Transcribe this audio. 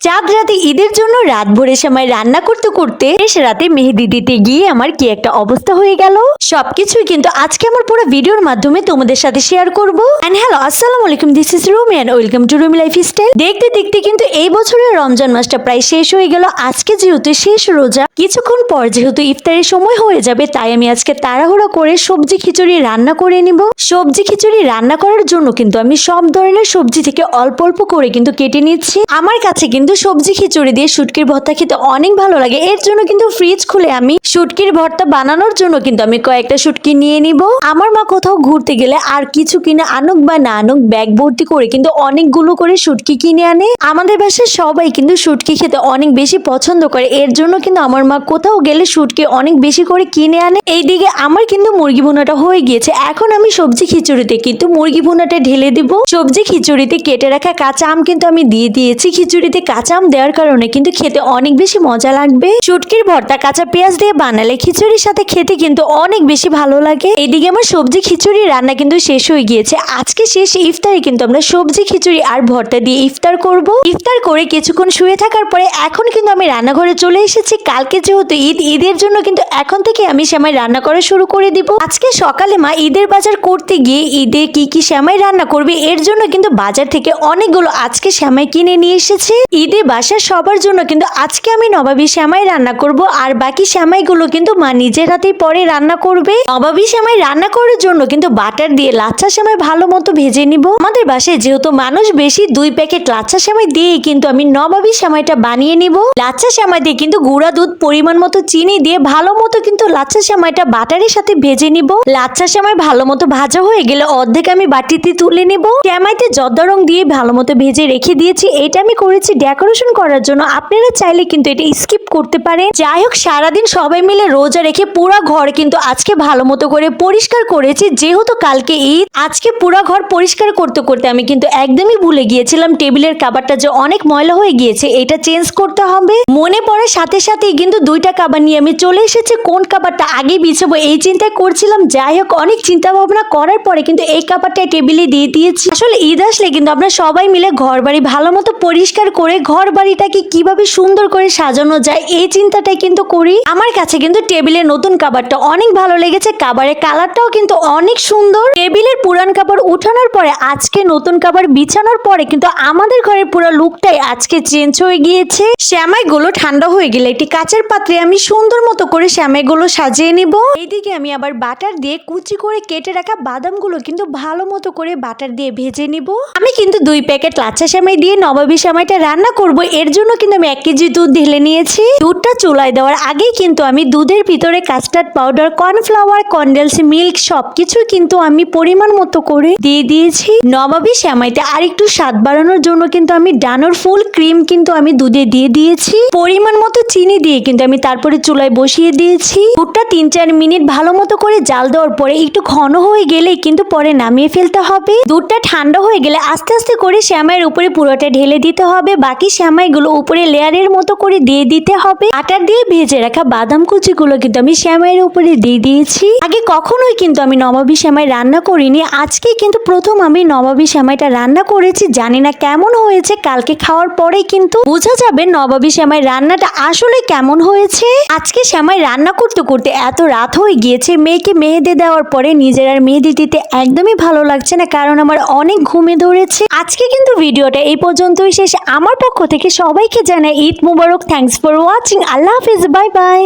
চাঁদ রাতে ঈদের জন্য রাত ভোরে সময় রান্না করতে করতে শেষ রাতে মেহেদি দিতে গিয়ে আমার কি একটা অবস্থা হয়ে গেল। সবকিছুই কিন্তু আজকে আমার পুরো ভিডিওর মাধ্যমে তোমাদের সাথে শেয়ার করব। এন্ড হ্যালো, আসসালামু আলাইকুম, this is Rumi and welcome to Rumi lifestyle. দেখতে দেখতে কিন্তু এই বছরের রমজান মাসটা প্রায় শেষ হয়ে গেল। আজকে যেহেতু শেষ রোজা, কিছুক্ষণ পর যেহেতু ইফতারের সময় হয়ে যাবে, তাই আমি আজকে তাড়াহুড়া করে সবজি খিচুড়ি রান্না করে নিব। সবজি খিচুড়ি রান্না করার জন্য কিন্তু আমি সব ধরনের সবজি থেকে অল্প অল্প করে কিন্তু কেটে নিচ্ছি। আমার কাছে কিন্তু সবজি খিচুড়ি দিয়ে শুটকির ভর্তা খেতে অনেক ভালো লাগে। এর জন্য কিন্তু ফ্রিজ খুলে আমি শুটকির ভর্তা বানানোর জন্য কিন্তু আমি কয়েকটা শুটকি নিয়ে নিব। আমার মা কোথাও ঘুরতে গেলে আর কিছু কিনে আনুক বা না আনুক, ব্যাগ ভর্তি করে কিন্তু অনেকগুলো করে শুটকি কিনে আনে। আমাদের বাসায় সবাই কিন্তু শুটকি খেতে অনেক বেশি পছন্দ করে। এর জন্য কিন্তু আমার মা কোথাও গেলে শুটকি অনেক বেশি করে কিনে আনে। এইদিকে আমার কিন্তু মুরগি ভুনাটা হয়ে গিয়েছে। এখন আমি সবজি খিচুড়িতে কিন্তু মুরগি ভুনাটা ঢেলে দিব। সবজি খিচুড়িতে কেটে রাখা কাঁচা আম কিন্তু আমি দিয়ে দিয়েছি। খিচুড়িতে কাঁচা আম দেওয়ার কারণে কিন্তু খেতে অনেক বেশি মজা লাগবে। শুটকির ভর্তা কাঁচা পেঁয়াজ দিয়ে বানালে খিচুড়ির সাথে খেতে কিন্তু অনেক বেশি ভালো লাগে। এইদিকে আমার সবজি খিচুড়ি রান্না কিন্তু শেষ হয়ে গিয়েছে। আজকে শেষ ইফতারে কিন্তু আমরা সবজি খিচুড়ি আর ভর্তা দিয়ে ইফতার করব। ইফতার করে কিছুক্ষণ শুয়ে থাকার পরে এখন কিন্তু আমি রান্নাঘরে চলে এসেছি। কালকে যেহেতু ঈদের জন্য কিন্তু এখন থেকে আমি সেমাই রান্না করা শুরু করে দিব। আজকে সকালে মা ঈদের বাজার করতে গিয়ে ঈদে কি কি সেমাই রান্না করবে এর জন্য কিন্তু বাজার থেকে অনেকগুলো আজকে সেমাই কিনে নিয়ে এসেছে। ঈদে বাসার সবার জন্য কিন্তু আজকে আমি নবাবী সেমাই রান্না করব, আর বাকি সেমাইগুলো কিন্তু মা নিজের হাতেই পরে রান্না করবে। নবাবী সেমাই রান্না করার জন্য কিন্তু বাটার দিয়ে লাচ্ছা সেমাই ভালো মতো ভেজে নিব। আমাদের বাসায় যেহেতু মানুষ বেশি, 2 প্যাকেট লাচ্ছা সেমাই দিয়ে কিন্তু আমি নবাবী সেমাইটা বানিয়ে নিব। লাচ্ছা সেমাই দিয়ে কিন্তু গুঁড়া দুধ, পরিমাণ মতো চিনি দিয়ে ভালো মতো কিন্তু লাচ্ছা সেমাইটা বাটারের সাথে ভেজে নিব। লাচ্ছা সেমাই ভালো মতো ভাজা হয়ে গেলে অর্ধেক আমি বাটিতে তুলে নিব। সেমাইতে জর্দা রং দিয়ে ভালো মতো ভেজে রেখে দিয়েছি। এটা আমি করেছি ডেকোরেশন করার জন্য, আপনারা চাইলে কিন্তু এটা স্কিপ করতে পারেন। যাই হোক, সারাদিন সবাই মিলে রোজা রেখে পুরো ঘর কিন্তু আজকে ভালো মতো করে পরিষ্কার করেছি। যেহেতু কালকে ঈদ, আজকে পুরো ঘর পরিষ্কার করতে করতে আমি কিন্তু একদমই ভুলে গিয়েছিলাম টেবিলের কাভারটা যে অনেক ময়লা হয়ে গিয়েছে, এটা চেঞ্জ করতে হবে। মনে পড়ার সাথে সাথেই কিন্তু 2টা কাভার নিয়ে আমি চলে এসেছি। কোন কাভারটা আগে বিছাবো এই চিন্তায় করছিলাম। যাই হোক, অনেক চিন্তা ভাবনা করার পরে কিন্তু এই কাভারটা টেবিলে দিয়ে দিয়েছি। আসলে ঈদ আসলে কিন্তু আমরা সবাই মিলে ঘর বাড়ি ভালো মতো পরিষ্কার করে ঘর বাড়িটাকে কিভাবে সুন্দর করে সাজানো যায় এই চিন্তাটাই কিন্তু করি। আমার কাছে কিন্তু টেবিলের নতুন কাভারটা অনেক ভালো লেগেছে। কাভারের কালারটাও কিন্তু অনেক সুন্দর। টেবিলের পুরান কাভার উঠানোর পরে আজকে নতুন কাভার বিছানোর পরে কিন্তু আমাদের ঘরের পুরো লুকটাই আজকে চেঞ্জ হয়ে গিয়েছে। সেমাইগুলো ঠান্ডা হয়ে গেলে একটি কাচের পাত্রে আমি সুন্দর মতো করে সেমাইগুলো সাজিয়ে নিব। এইদিকে আমি আবার বাটার দিয়ে কুচি করে কেটে রাখা বাদামগুলো কিন্তু ভালো মতো করে বাটার দিয়ে ভেজে নিব। আমি কিন্তু 2 প্যাকেট লাচ্ছা সেমাই দিয়ে নবাবী সেমাইটা রান্না করব। এর জন্য কিন্তু আমি 1 কেজি দুধ ঢেলে নিয়েছি। দুধটা চুলায় দেওয়ার আগেই কিন্তু আমি দুধের ভিতরে custard powder, cornflour, condense milk সবকিছু কিন্তু আমি পরিমাণ মতো করে দিয়ে দিয়েছি। নবাবী সেমাইতে আরেকটু স্বাদ বাড়ানোর জন্য কিন্তু আমি ডানোর ফুল ক্রিম কিন্তু আমি দুধে দিয়ে দিয়েছি। পরিমাণ মতো চিনি দিয়ে কিন্তু আমি তারপরে চুলায় বসিয়ে দিয়েছি। দুধটা 3-4 মিনিট ভালো মতো করে জাল দেওয়ার পরে একটু ঘন হয়ে গেলেই কিন্তু পরে নামিয়ে ফেলতে হবে। দুধটা ঠান্ডা হয়ে গেলে আস্তে আস্তে করে সেমাইয়ের উপরে পুরোটা ঢেলে দিতে হবে। বাকি সেমাইগুলো উপরে লেয়ারের মতো করে দিয়ে দিতে হবে। আটা দিয়ে ভেজে রাখা বাদাম কুচিগুলো কিন্তু আমি সেমাইয়ের উপরে দিয়ে দিয়েছি। আগে কখনোই কিন্তু আমি নবাবী সেমাই রান্না করিনি। আজকে কিন্তু প্রথম আমি নবাবী সেমাইটা রান্না করেছি। জানি না কেমন হয়েছে, কালকে খাওয়ার পরেই কিন্তু বোঝা যাবে নবাবী সেমাই রান্নাটা আসলে কেমন হয়েছে। আজকে সেমাই রান্না করতে করতে এত রাত হয়ে গিয়েছে, মেয়েকে মেহেদি দেওয়ার পরে নিজের আর মেহেদি দিতে একদমই ভালো লাগছে না, কারণ আমার অনেক ঘুমে ধরেছে। আজকে কিন্তু ভিডিওটা এই পর্যন্তই শেষ। আমার পক্ষ থেকে সবাইকে জানাই Eid Mubarak. Thanks for watching. আল্লাহ হাফিজ, বাই বাই।